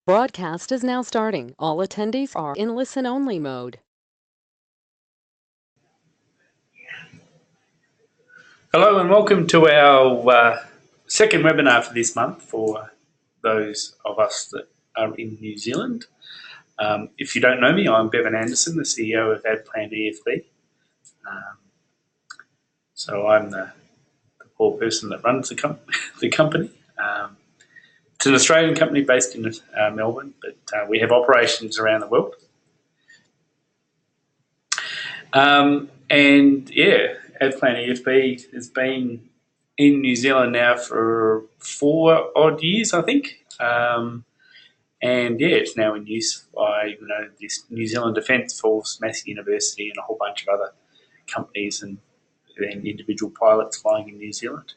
Broadcast is now starting. All attendees are in listen-only mode. Hello and welcome to our second webinar for this month for those of us that are in New Zealand. If you don't know me, I'm Bevan Anderson, the CEO of AvPlan EFB. So I'm the poor person that runs the company. It's an Australian company based in Melbourne, but we have operations around the world. And yeah, AvPlan EFB has been in New Zealand now for 4 odd years, I think. And yeah, it's now in use by this New Zealand Defence Force, Massey University, and a whole bunch of other companies and individual pilots flying in New Zealand.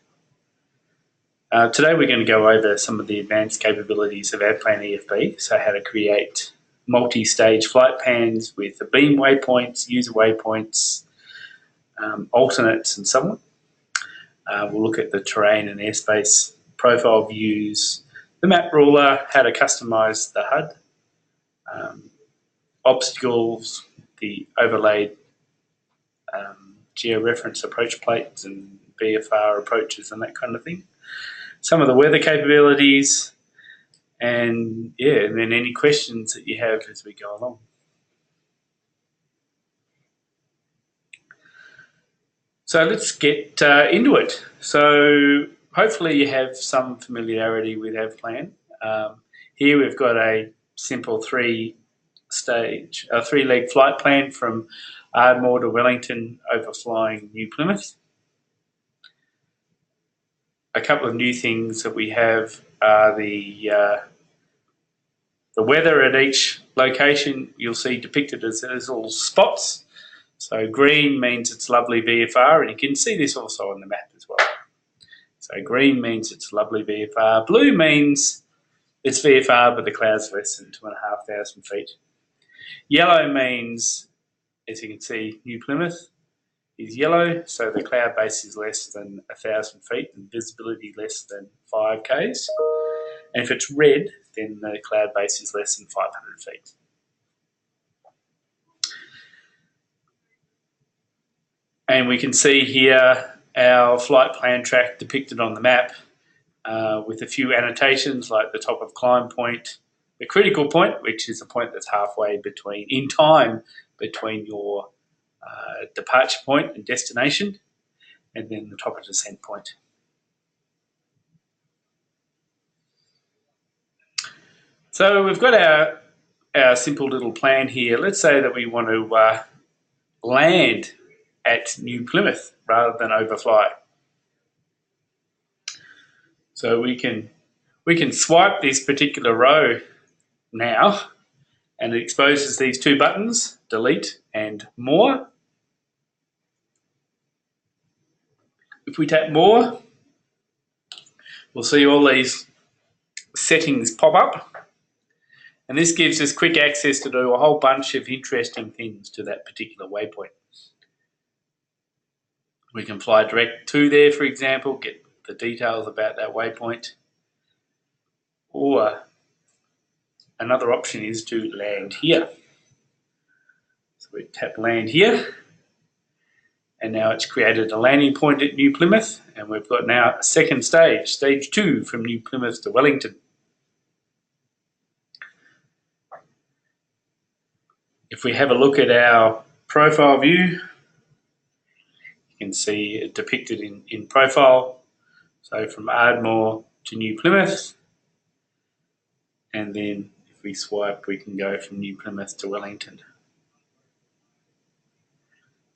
Today we're going to go over some of the advanced capabilities of AvPlan EFB, so how to create multi-stage flight pans with the beam waypoints, user waypoints, alternates and so on. We'll look at the terrain and airspace profile views, the map ruler, how to customize the HUD, obstacles, the overlaid georeference approach plates and VFR approaches and that kind of thing. Some of the weather capabilities, and yeah, and then any questions that you have as we go along. So let's get into it. So hopefully you have some familiarity with AvPlan. Here we've got a simple three-leg flight plan from Ardmore to Wellington, overflying New Plymouth. A couple of new things that we have are the weather at each location. You'll see depicted as little spots. So green means it's lovely VFR, and you can see this also on the map as well. So green means it's lovely VFR. Blue means it's VFR, but the cloud's less than 2,500 feet. Yellow means, as you can see, New Plymouth is yellow, so the cloud base is less than 1,000 feet and visibility less than 5 k's. And if it's red, then the cloud base is less than 500 feet. And we can see here our flight plan track depicted on the map with a few annotations like the top of climb point, the critical point, which is a point that's halfway in time between your departure point and destination, and then the top of descent point. So we've got our simple little plan here. Let's say that we want to land at New Plymouth rather than overfly. So we can swipe this particular row now, and it exposes these two buttons, delete and more. If we tap more, we'll see all these settings pop up, and this gives us quick access to do a whole bunch of interesting things to that particular waypoint. We can fly direct to there, for example, get the details about that waypoint, or another option is to land here. So we tap land here, and now it's created a landing point at New Plymouth, and we've got now a second stage, stage 2 from New Plymouth to Wellington. If we have a look at our profile view, you can see it depicted in profile. So from Ardmore to New Plymouth, and then if we swipe, we can go from New Plymouth to Wellington.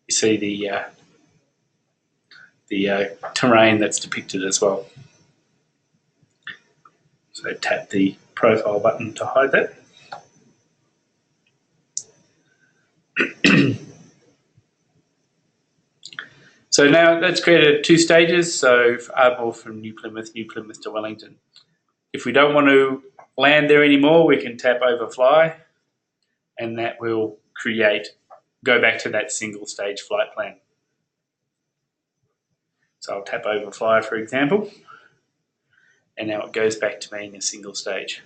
You see the terrain that's depicted as well. So tap the profile button to hide that. So now that's created 2 stages, so for Ardmore from New Plymouth to Wellington. If we don't want to land there anymore, we can tap overfly, and that will go back to that single stage flight plan. So I'll tap overfly, for example, and now it goes back to being a single stage.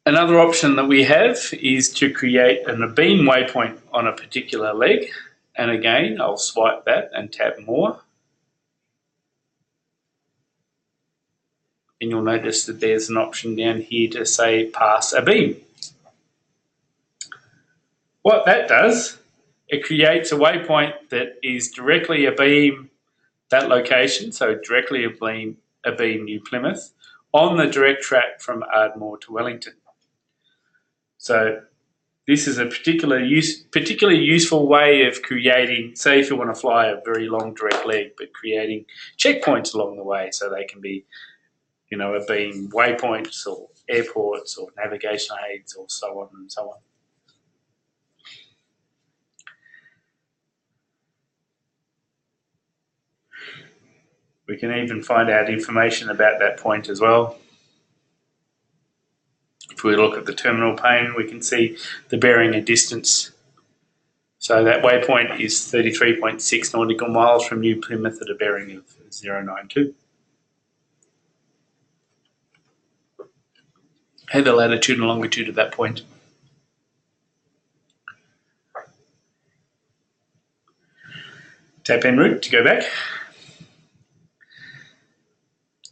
Another option that we have is to create a beam waypoint on a particular leg. And again, I'll swipe that and tap more. And you'll notice that there's an option down here to say pass a beam. What that does, it creates a waypoint that is directly abeam that location, so directly abeam New Plymouth, on the direct track from Ardmore to Wellington. So this is a particularly useful way of creating, say if you want to fly a very long direct leg, but creating checkpoints along the way, so they can be, you know, abeam waypoints or airports or navigation aids or so on and so on. We can even find out information about that point as well. If we look at the terminal pane, we can see the bearing and distance. So that waypoint is 33.6 nautical miles from New Plymouth at a bearing of 092. And the latitude and longitude of that point. Tap en route to go back.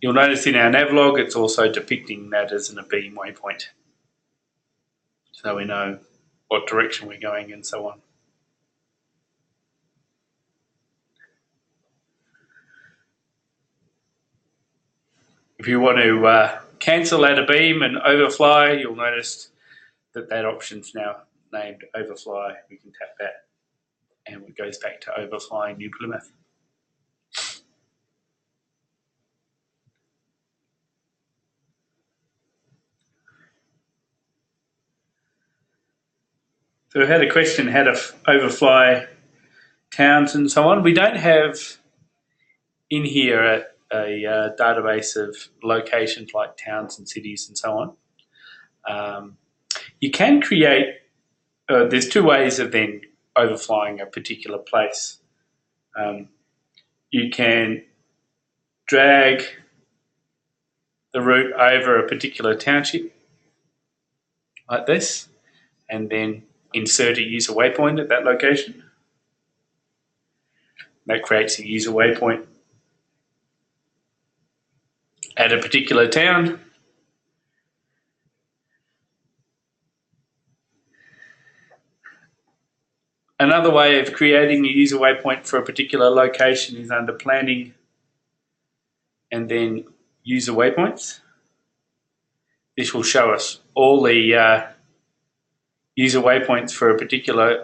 You'll notice in our navlog it's also depicting that as an abeam waypoint. So we know what direction we're going and so on. If you want to cancel that abeam and overfly, you'll notice that that option's now named overfly. We can tap that and it goes back to overflying New Plymouth. So we had a question how to overfly towns and so on. We don't have in here a database of locations like towns and cities and so on. You can create, there's two ways of then overflying a particular place. You can drag the route over a particular township like this and then insert a user waypoint at that location. That creates a user waypoint at a particular town. Another way of creating a user waypoint for a particular location is under planning and then user waypoints. This will show us all the user waypoints for a particular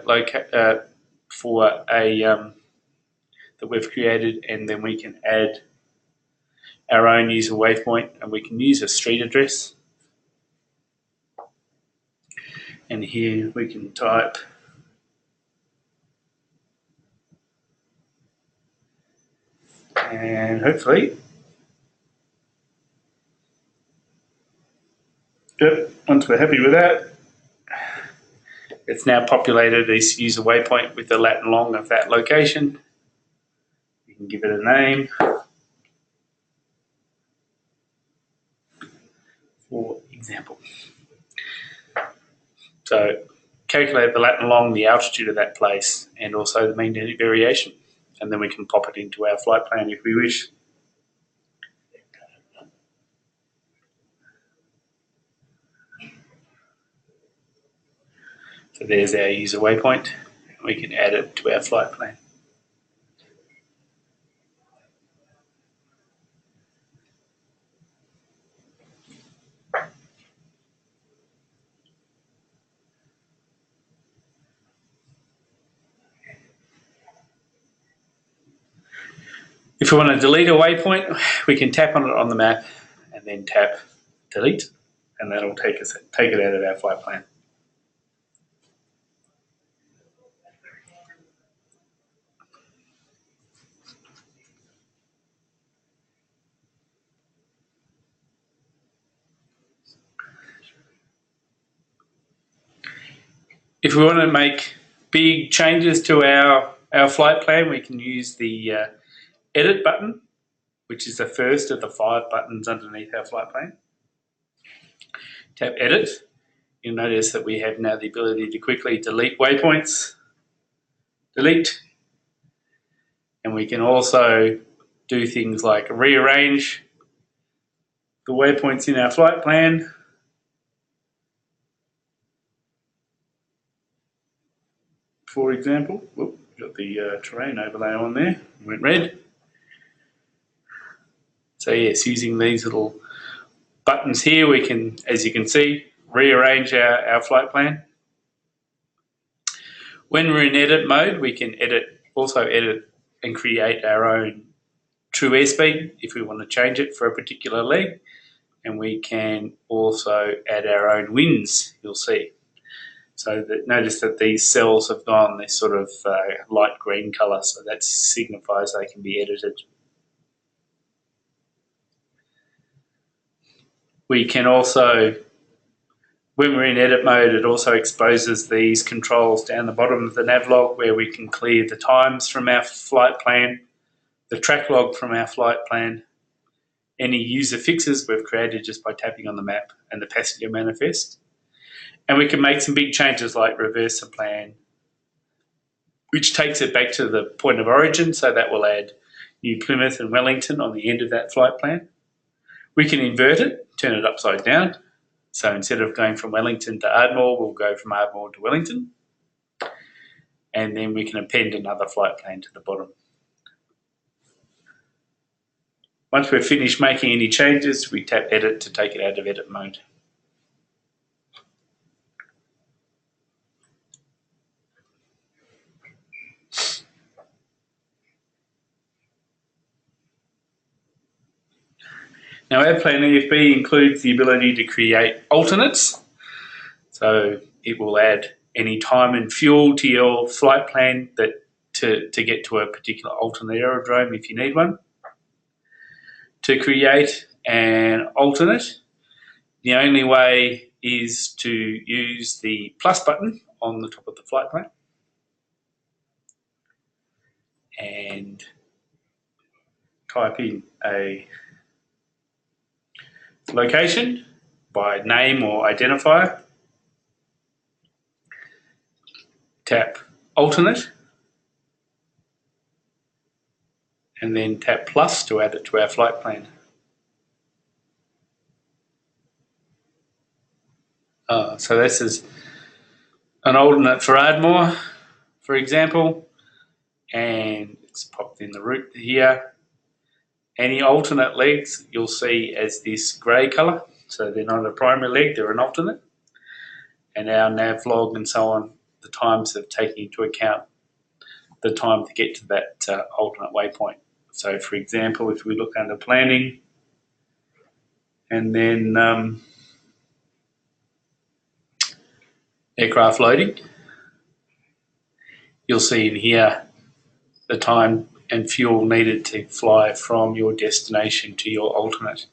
that we've created, and then we can add our own user waypoint, and we can use a street address. And here we can type and hopefully, yep, once we're happy with that, it's now populated this user waypoint with the lat and long of that location. You can give it a name. For example. So calculate the lat and long, the altitude of that place, and also the magnetic variation. And then we can pop it into our flight plan if we wish. So there's our user waypoint. We can add it to our flight plan. If we want to delete a waypoint, we can tap on it on the map and then tap delete, and that'll take it out of our flight plan. If we want to make big changes to our flight plan, we can use the edit button, which is the first of the 5 buttons underneath our flight plan. Tap edit, you'll notice that we have now the ability to quickly delete waypoints. Delete. And we can also do things like rearrange the waypoints in our flight plan. For example, got the terrain overlay on there, went red. So yes, using these little buttons here, we can, as you can see, rearrange our flight plan. When we're in edit mode, we can also edit and create our own true airspeed if we want to change it for a particular leg. And we can also add our own winds, you'll see. So notice that these cells have gone this sort of light green colour, so that signifies they can be edited. We can also, when we're in edit mode, it also exposes these controls down the bottom of the nav log where we can clear the times from our flight plan, the track log from our flight plan, any user fixes we've created just by tapping on the map, and the passenger manifest. And we can make some big changes like reverse the plan, which takes it back to the point of origin, so that will add New Plymouth and Wellington on the end of that flight plan. We can invert it, turn it upside down. So instead of going from Wellington to Ardmore, we'll go from Ardmore to Wellington. And then we can append another flight plan to the bottom. Once we're finished making any changes, we tap Edit to take it out of edit mode. Now, AvPlan EFB includes the ability to create alternates. So it will add any time and fuel to your flight plan to get to a particular alternate aerodrome if you need one. To create an alternate, the only way is to use the plus button on the top of the flight plan and type in a location by name or identifier, tap alternate, and then tap plus to add it to our flight plan. So this is an alternate for Ardmore, for example, and it's popped in the route here. Any alternate legs you'll see as this grey colour, so they're not a primary leg, they're an alternate. And our nav log and so on, the times have taken into account the time to get to that alternate waypoint. So for example, if we look under planning and then aircraft loading, you'll see in here the time and fuel needed to fly from your destination to your alternate.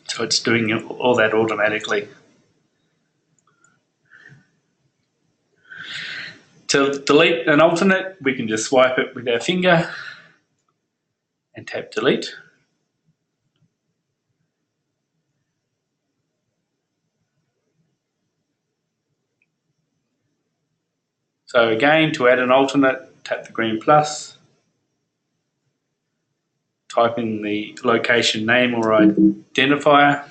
So it's doing all that automatically. To delete an alternate, we can just swipe it with our finger and tap delete. So again, to add an alternate, tap the green plus, type in the location name or identifier,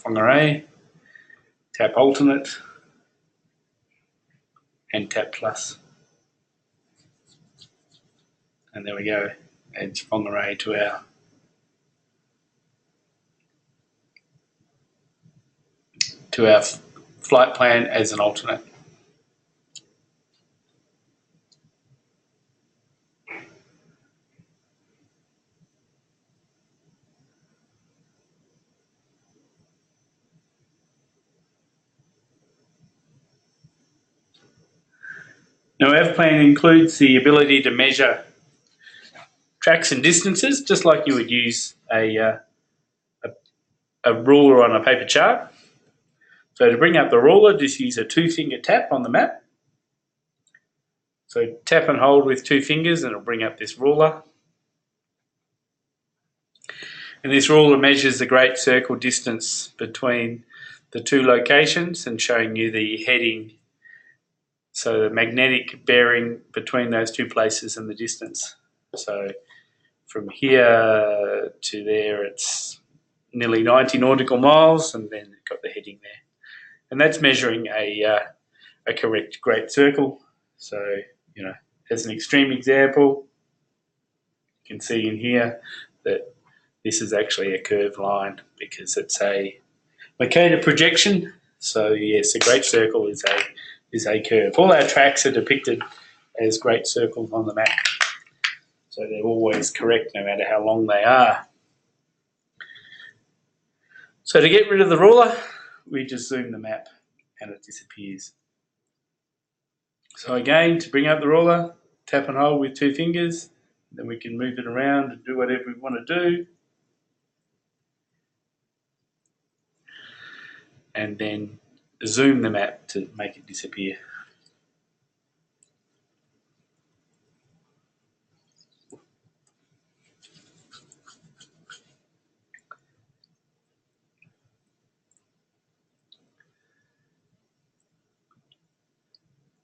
Whangarei, tap alternate, and tap plus. And there we go, adds Whangarei to our flight plan as an alternate. Now, AvPlan includes the ability to measure tracks and distances, just like you would use a ruler on a paper chart. So to bring up the ruler, just use a 2-finger tap on the map. So tap and hold with 2 fingers and it'll bring up this ruler. And this ruler measures the great circle distance between the 2 locations and showing you the heading, so the magnetic bearing between those 2 places and the distance. So from here to there it's nearly 90 nautical miles, and then you've got the heading there. And that's measuring a correct great circle. So, as an extreme example, you can see in here that this is actually a curved line because it's a Mercator projection. So yes, a great circle is a curve. All our tracks are depicted as great circles on the map. So they're always correct no matter how long they are. So to get rid of the ruler, we just zoom the map and it disappears. So again, to bring up the ruler, tap and hold with 2 fingers, then we can move it around and do whatever we want to do. And then zoom the map to make it disappear.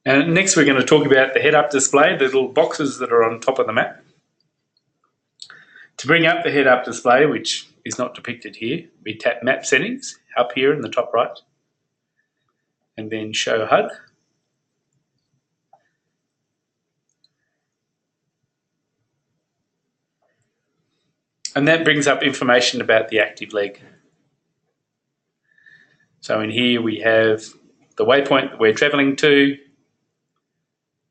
And next we're going to talk about the head-up display, the little boxes that are on top of the map. To bring up the head-up display, which is not depicted here, we tap Map Settings up here in the top right, and then Show HUD. And that brings up information about the active leg. So in here we have the waypoint that we're travelling to,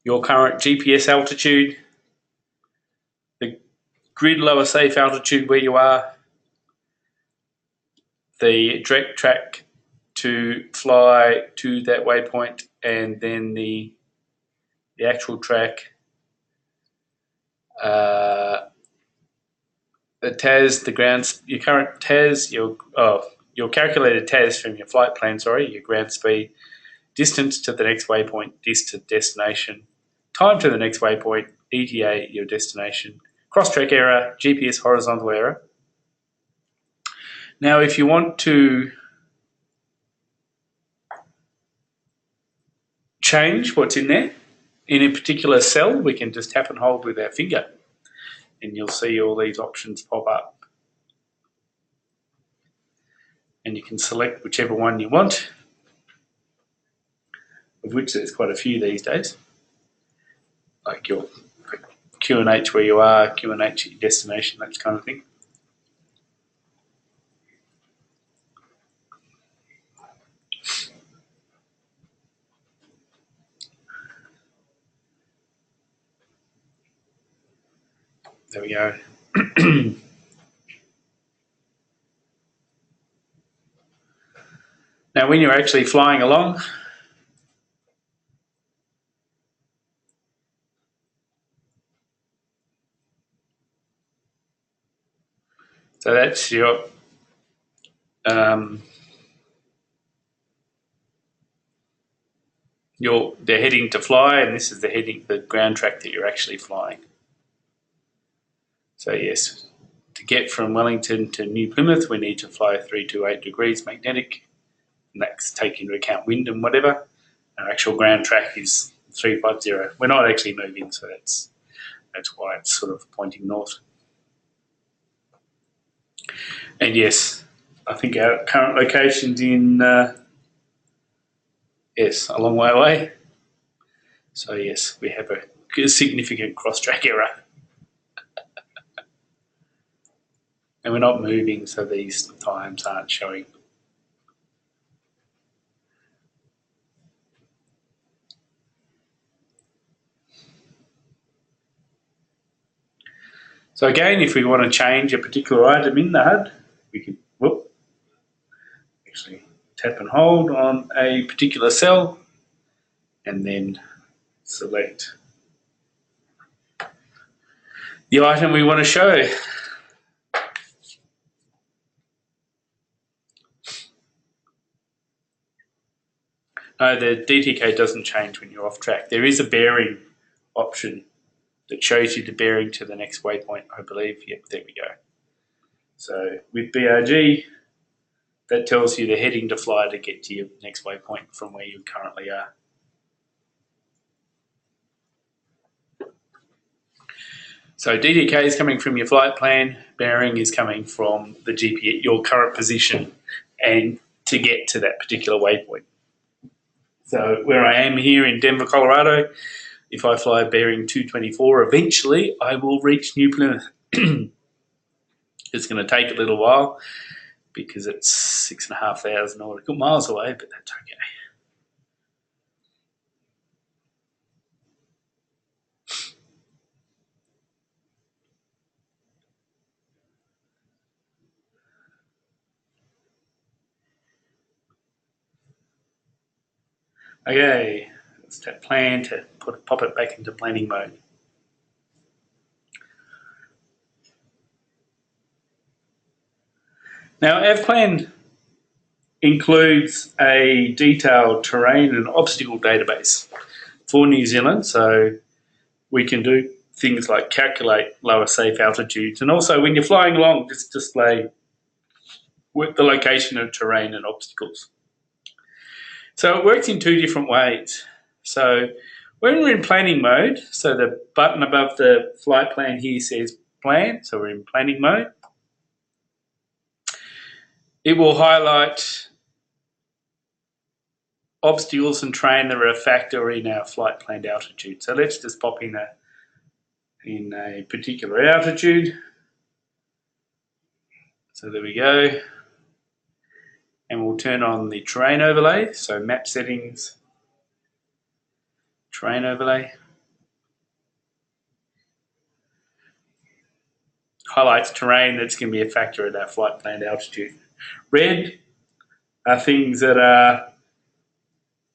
your current GPS altitude, the grid lower safe altitude where you are, the direct track to fly to that waypoint, and then the actual track, the TAS, the ground, your current TAS, your calculated TAS from your flight plan, your ground speed, distance to the next waypoint, destination, time to the next waypoint, ETA, your destination, cross-track error, GPS horizontal error. Now, if you want to change what's in there, in a particular cell, we can just tap and hold with our finger and you'll see all these options pop up. And you can select whichever one you want, of which there's quite a few these days, like your QNH where you are, QNH at your destination, that kind of thing. There we go. Now, when you're actually flying along, so that's your they're heading to fly, and this is the ground track that you're actually flying. So yes, to get from Wellington to New Plymouth, we need to fly 328 degrees magnetic, and that's taking into account wind and whatever. Our actual ground track is 350. We're not actually moving, so that's why it's sort of pointing north. And yes, I think our current location's in a long way away. So yes, we have a significant cross-track error. And we're not moving, so these times aren't showing. So again, if we want to change a particular item in the HUD, we can actually tap and hold on a particular cell and then select the item we want to show. No, the DTK doesn't change when you're off track. There is a bearing option that shows you the bearing to the next waypoint, I believe. Yep, there we go. So with BRG, that tells you the heading to fly to get to your next waypoint from where you currently are. So DDK is coming from your flight plan, bearing is coming from the GPS, your current position, and to get to that particular waypoint. So where I am here in Denver, Colorado, if I fly bearing 224, eventually I will reach New Plymouth. It's going to take a little while because it's 6,500 nautical miles away, but that's okay. Okay, let's tap plan to pop it back into planning mode. Now, AvPlan includes a detailed terrain and obstacle database for New Zealand, so we can do things like calculate lower safe altitudes, and also when you're flying along, just display with the location of terrain and obstacles. So it works in two different ways. So when we're in planning mode, so the button above the flight plan here says plan, so we're in planning mode. It will highlight obstacles and terrain that are a factor in our flight planned altitude. So let's just pop in a particular altitude. So there we go. And we'll turn on the terrain overlay. So map settings, terrain overlay. Highlights terrain that's going to be a factor at our flight planned altitude. Red are things that are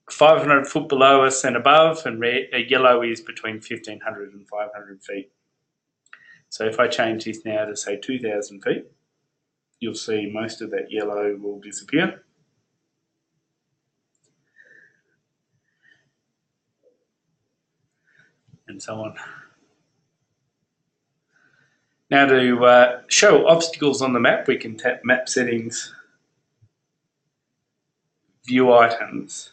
500 foot below us and above, and yellow is between 1,500 and 500 feet. So if I change this now to say 2,000 feet, you'll see most of that yellow will disappear. And so on. Now to show obstacles on the map, we can tap map settings, view items,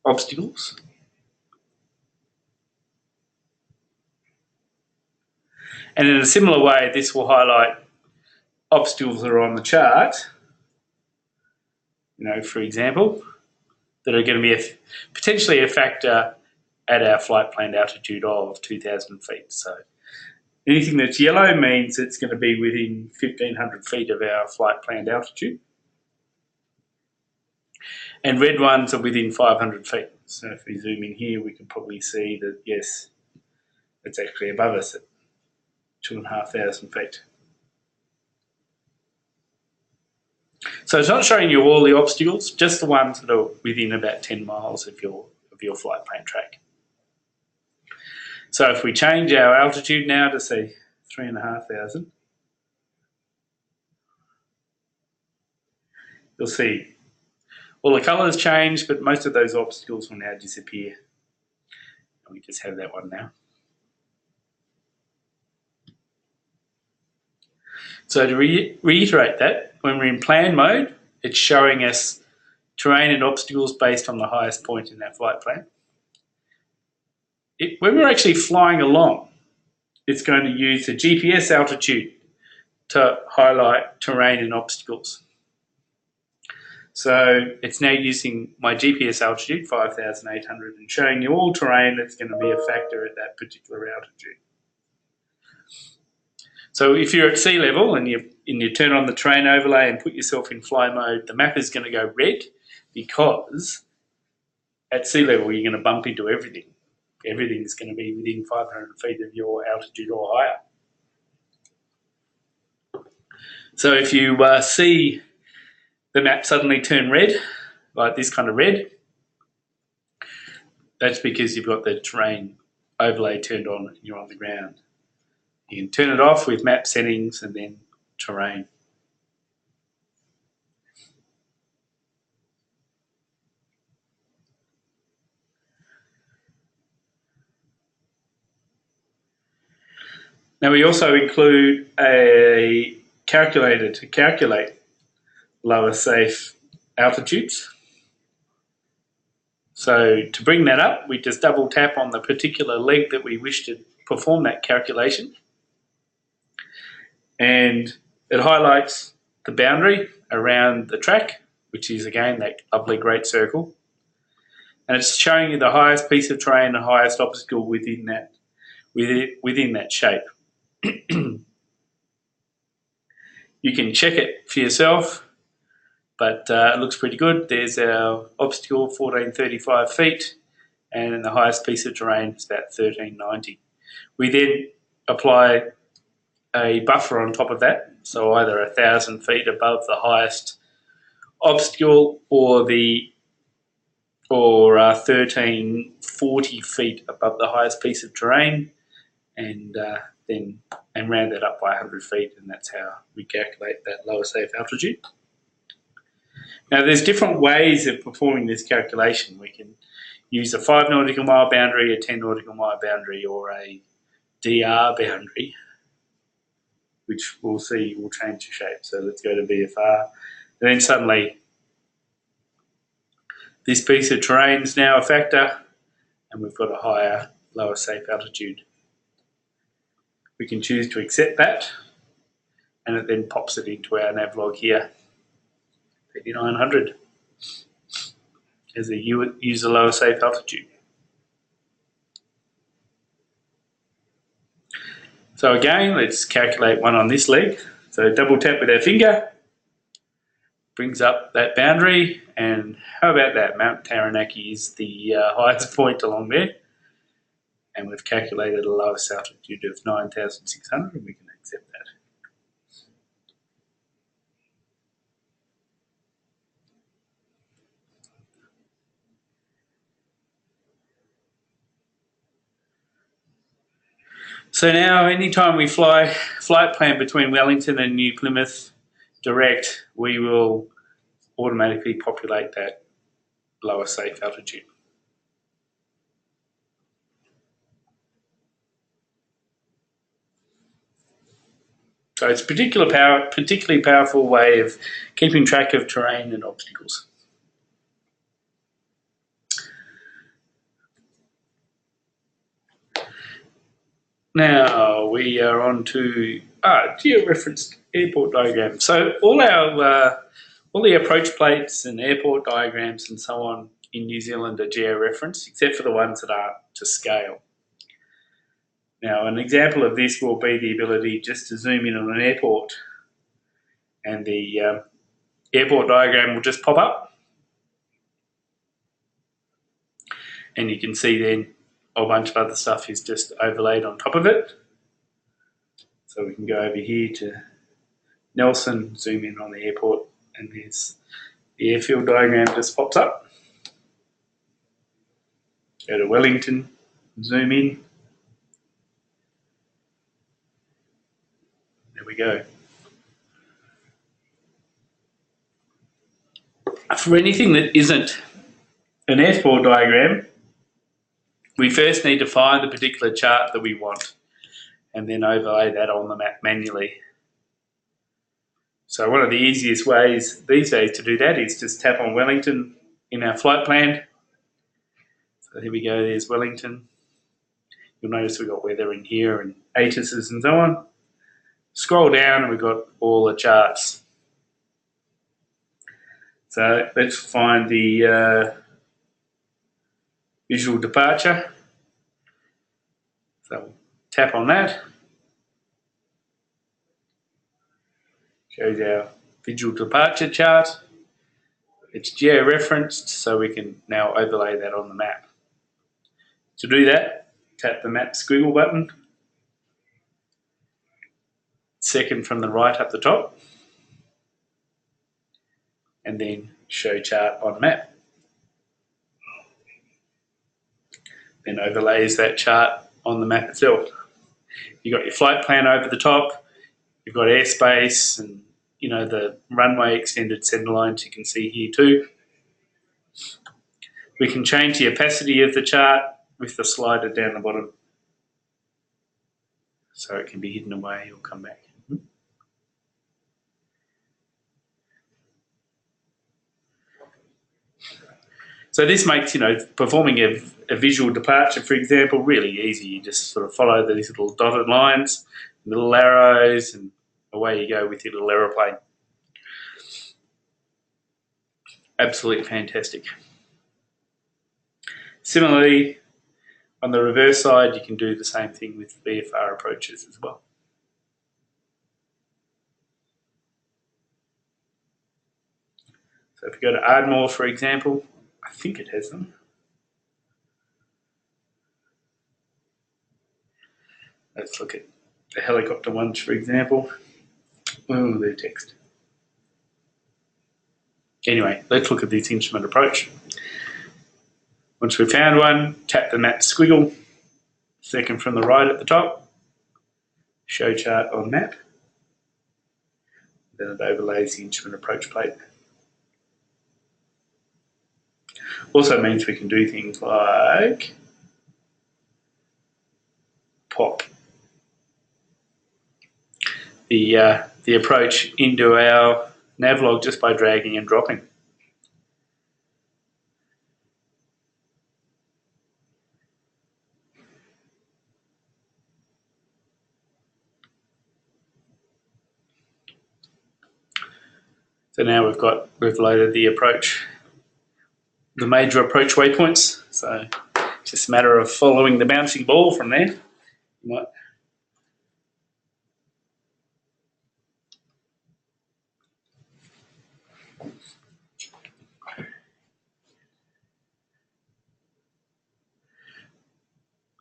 obstacles. And in a similar way, this will highlight obstacles that are on the chart, for example, that are going to be potentially a factor at our flight planned altitude of 2,000 feet. So anything that's yellow means it's going to be within 1,500 feet of our flight planned altitude. And red ones are within 500 feet. So if we zoom in here, we can probably see that, yes, it's actually above us at 2,500 feet. So it's not showing you all the obstacles, just the ones that are within about 10 miles of your flight plan track. So if we change our altitude now to say 3,500, you'll see all the colours change, but most of those obstacles will now disappear. And we just have that one now. So to reiterate that, when we're in plan mode, it's showing us terrain and obstacles based on the highest point in our flight plan. When we're actually flying along, it's going to use the GPS altitude to highlight terrain and obstacles. So it's now using my GPS altitude, 5,800, and showing you all terrain that's going to be a factor at that particular altitude. So if you're at sea level and you turn on the terrain overlay and put yourself in fly mode, the map is going to go red because at sea level you're going to bump into everything. Everything's going to be within 500 feet of your altitude or higher. So if you see the map suddenly turn red, like this kind of red, that's because you've got the terrain overlay turned on and you're on the ground. You can turn it off with map settings and then terrain. Now we also include a calculator to calculate lower safe altitudes. So to bring that up, we just double tap on the particular leg that we wish to perform that calculation. And it highlights the boundary around the track, which is again that lovely great circle. And it's showing you the highest piece of terrain, the highest obstacle within that shape. You can check it for yourself, but it looks pretty good. There's our obstacle, 1435 feet, and the highest piece of terrain is about 1390. We then apply a buffer on top of that, so either 1,000 feet above the highest obstacle or 1340 feet above the highest piece of terrain, and round that up by 100 feet, and that's how we calculate that lower safe altitude. Now, there's different ways of performing this calculation. We can use a 5 nautical mile boundary, a 10 nautical mile boundary, or a DR boundary, which we'll see will change the shape. So let's go to VFR. And then suddenly, this piece of terrain is now a factor, and we've got a higher, lower safe altitude. We can choose to accept that, and it then pops it into our navlog here, 3900, as a user lower safe altitude. So again, let's calculate one on this leg. So double tap with our finger, brings up that boundary, and how about that? Mount Taranaki is the highest point along there, and we've calculated a lowest altitude of 9,600, and we can accept that. So now, anytime we flight plan between Wellington and New Plymouth direct, we will automatically populate that lower safe altitude. So it's a particularly powerful way of keeping track of terrain and obstacles. Now we are on to geo-referenced airport diagrams. So all the approach plates and airport diagrams and so on in New Zealand are geo-referenced, except for the ones that aren't to scale. Now, an example of this will be the ability just to zoom in on an airport, and the airport diagram will just pop up, and you can see then a whole bunch of other stuff is just overlaid on top of it. So we can go over here to Nelson, zoom in on the airport, and there's the airfield diagram just pops up. Go to Wellington, zoom in. There we go. For anything that isn't an airport diagram, we first need to find the particular chart that we want and then overlay that on the map manually. So one of the easiest ways these days to do that is just tap on Wellington in our flight plan. So here we go, there's Wellington. You'll notice we've got weather in here and ATISs and so on. Scroll down and we've got all the charts. So let's find the visual departure. So tap on that. Shows our visual departure chart. It's geo-referenced, so we can now overlay that on the map. To do that, tap the map squiggle button, second from the right up the top, and then show chart on map. Then overlays that chart on the map itself. You've got your flight plan over the top, you've got airspace and the runway extended center lines you can see here too. We can change the opacity of the chart with the slider down the bottom. so it can be hidden away or come back. So this makes, performing a visual departure, for example, really easy. You just sort of follow these little dotted lines, little arrows, and away you go with your little aeroplane. Absolutely fantastic. Similarly, on the reverse side, you can do the same thing with VFR approaches as well. So if you go to Ardmore, for example, I think it has them. Let's look at the helicopter ones, for example. Oh, their text. Anyway, let's look at this instrument approach. Once we've found one, tap the map squiggle, second from the right at the top, show chart on map, then it overlays the instrument approach plate. Also means we can do things like pop the approach into our navlog just by dragging and dropping. So now we've loaded the approach, the major approach waypoints. So it's just a matter of following the bouncing ball from there. You might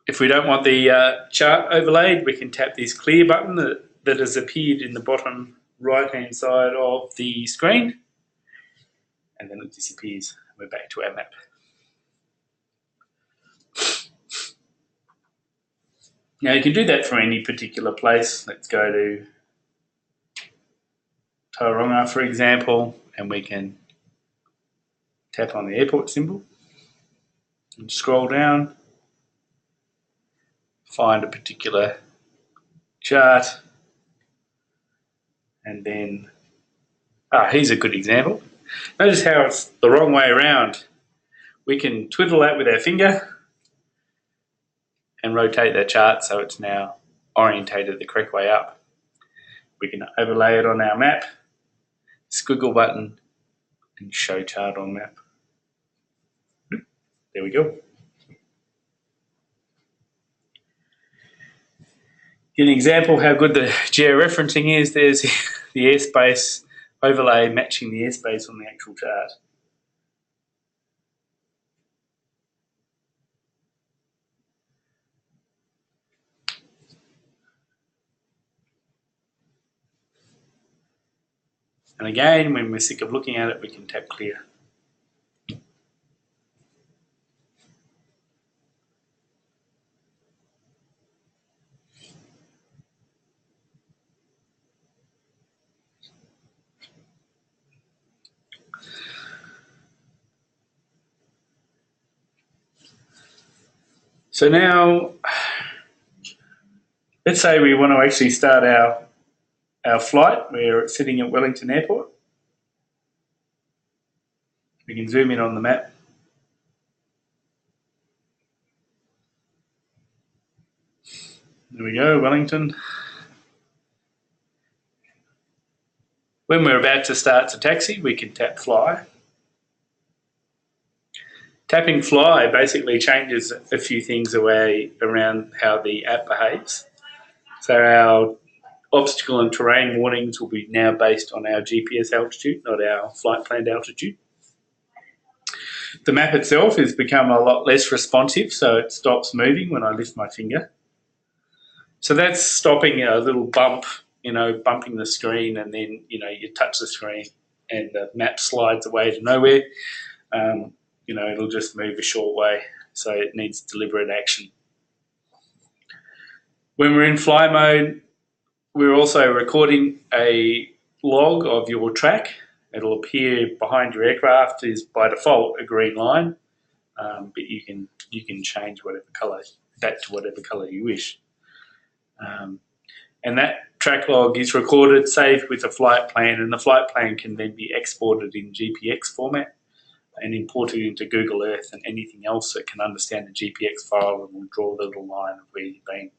If we don't want the chart overlaid, we can tap this clear button that has appeared in the bottom right-hand side of the screen, and then it disappears. We're back to our map. Now you can do that for any particular place. Let's go to Tauranga, for example, and we can tap on the airport symbol and scroll down, find a particular chart, and then, here's a good example. Notice how it's the wrong way around. We can twiddle that with our finger and rotate that chart so it's now orientated the correct way up. We can overlay it on our map, squiggle button, and show chart on map. There we go. Get an example how good the georeferencing is. There's the airspace overlay matching the airspace on the actual chart. And again, when we're sick of looking at it, we can tap clear. So now, let's say we want to actually start our flight. We're sitting at Wellington Airport. We can zoom in on the map. There we go, Wellington. When we're about to start to taxi, we can tap fly. Tapping fly basically changes a few things away around how the app behaves. So our obstacle and terrain warnings will be now based on our GPS altitude, not our flight planned altitude. The map itself has become a lot less responsive, so it stops moving when I lift my finger. So that's stopping a little bump, bumping the screen, and then, you touch the screen and the map slides away to nowhere. It'll just move a short way, so it needs deliberate action. When we're in fly mode, we're also recording a log of your track. It'll appear behind your aircraft is by default a green line, but you can change whatever colour, that to whatever colour you wish. And that track log is recorded, saved with a flight plan, and the flight plan can then be exported in GPX format and imported into Google Earth and anything else that can understand the GPX file and will draw the little line of where you've been.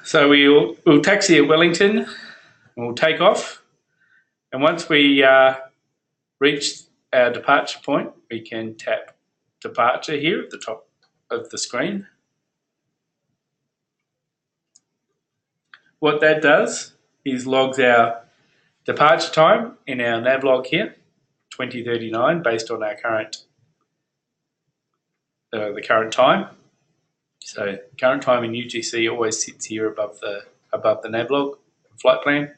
So we'll taxi at Wellington and we'll take off. And once we reach our departure point, we can tap departure here at the top of the screen. What that does is logs our departure time in our nav log here, 2039, based on our current the current time. So current time in UTC always sits here above the nav log flight plan,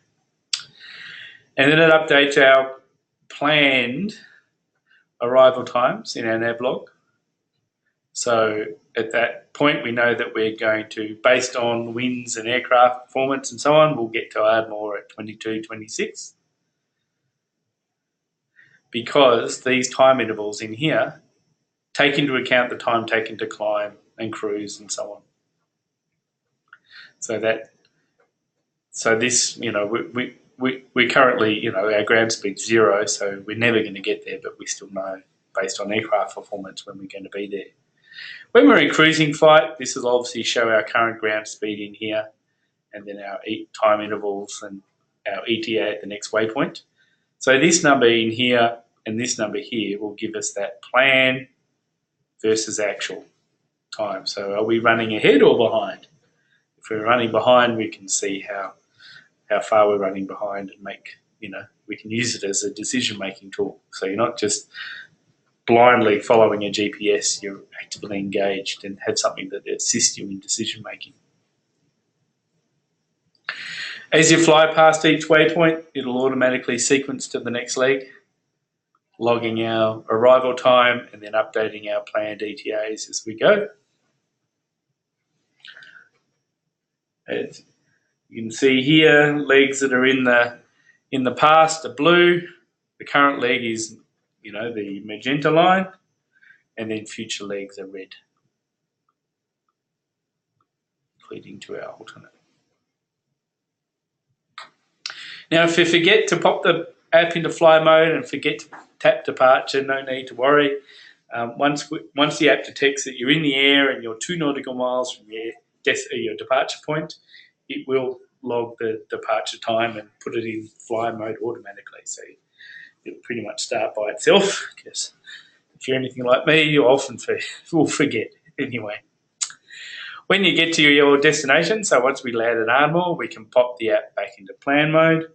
and then it updates our planned arrival times in our nav log. So at that point, we know that we're going to, based on winds and aircraft performance and so on, we'll get to Ardmore at 22:26. Because these time intervals in here take into account the time taken to climb and cruise and so on. So this, we're currently, our ground speed's 0, so we're never going to get there, but we still know based on aircraft performance when we're going to be there. When we're in cruising flight, this will obviously show our current ground speed in here, and then our time intervals and our ETA at the next waypoint. So this number in here and this number here will give us that plan versus actual time. So are we running ahead or behind? If we're running behind, we can see how far we're running behind and we can use it as a decision-making tool. So you're not just blindly following a GPS, you're actively engaged and have something that assists you in decision-making. As you fly past each waypoint, it'll automatically sequence to the next leg, logging our arrival time and then updating our planned ETAs as we go. As you can see here, legs that are in the past are blue. The current leg is, the magenta line, and then future legs are red, leading to our alternate. Now, if you forget to pop the app into fly mode and forget to tap departure, no need to worry. Once the app detects that you're in the air and you're 2 nautical miles from your departure point, it will log the departure time and put it in fly mode automatically. So it'll pretty much start by itself, because if you're anything like me, you often will forget anyway. When you get to your destination, so once we land at Ardmore, we can pop the app back into plan mode.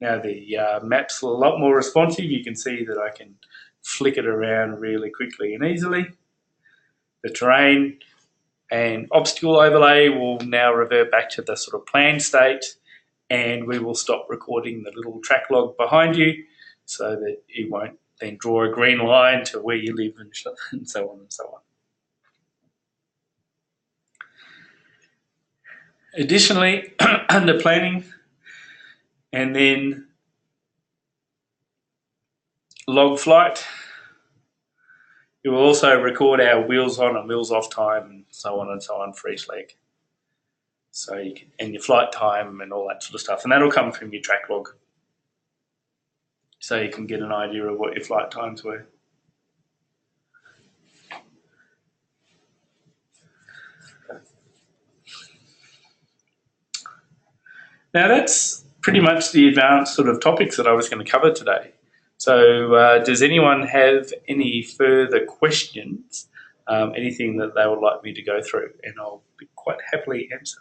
Now the map's a lot more responsive. You can see that I can flick it around really quickly and easily. The terrain and obstacle overlay will now revert back to the sort of planned state, and we will stop recording the little track log behind you so that it won't then draw a green line to where you live and so on and so on. Additionally, under planning and then log flight, it will also record our wheels on and wheels off time and so on for each leg. So you can, and your flight time and all that sort of stuff, and that'll come from your track log. So you can get an idea of what your flight times were. Now that's pretty much the advanced sort of topics that I was going to cover today. So does anyone have any further questions, anything that they would like me to go through? And I'll be quite happily answer.